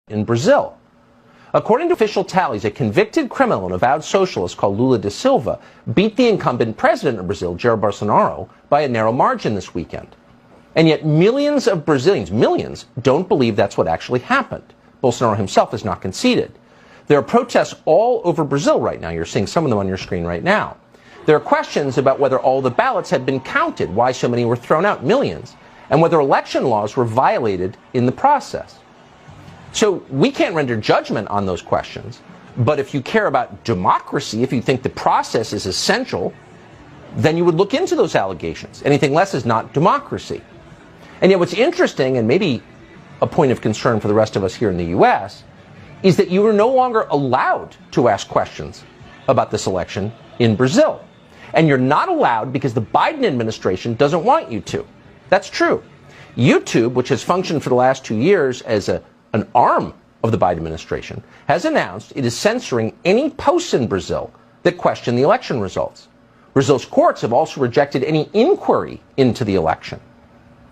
in Brazil. According to official tallies, a convicted criminal and avowed socialist called Lula da Silva beat the incumbent president of Brazil, Jair Bolsonaro, by a narrow margin this weekend. And yet millions of Brazilians, millions, don't believe that's what actually happened. Bolsonaro himself has not conceded. There are protests all over Brazil right now. You're seeing some of them on your screen right now. There are questions about whether all the ballots had been counted, why so many were thrown out, millions, and whether election laws were violated in the process. So we can't render judgment on those questions, but if you care about democracy, if you think the process is essential, then you would look into those allegations. Anything less is not democracy. And yet what's interesting, and maybe a point of concern for the rest of us here in the U.S., is that you are no longer allowed to ask questions about this election in Brazil. And you're not allowed because the Biden administration doesn't want you to. That's true. YouTube, which has functioned for the last 2 years as an arm of the Biden administration, has announced it is censoring any posts in Brazil that question the election results. Brazil's courts have also rejected any inquiry into the election.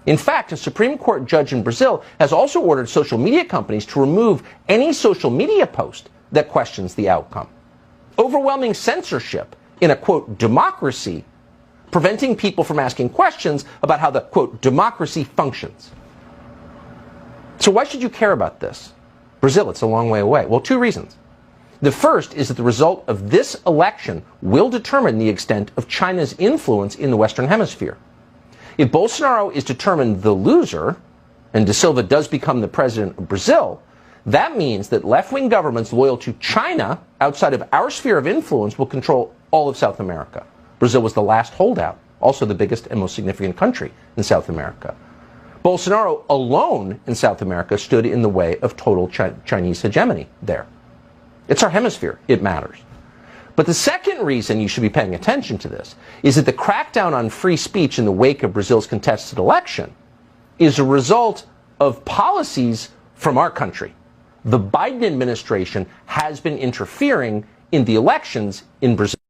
In fact, a Supreme Court judge in Brazil has also ordered social media companies to remove any social media post that questions the outcome. Overwhelming censorship in a, quote, democracy, preventing people from asking questions about how the, quote, democracy functions. So why should you care about this? Brazil, it's a long way away. Well, 2 reasons. The first is that the result of this election will determine the extent of China's influence in the Western Hemisphere. If Bolsonaro is determined the loser, and da Silva does become the president of Brazil, that means that left-wing governments loyal to China outside of our sphere of influence will control all of South America. Brazil was the last holdout, also the biggest and most significant country in South America. Bolsonaro alone in South America stood in the way of total Chinese hegemony there. It's our hemisphere. It matters. But the second reason you should be paying attention to this is that the crackdown on free speech in the wake of Brazil's contested election is a result of policies from our country. The Biden administration has been interfering in the elections in Brazil.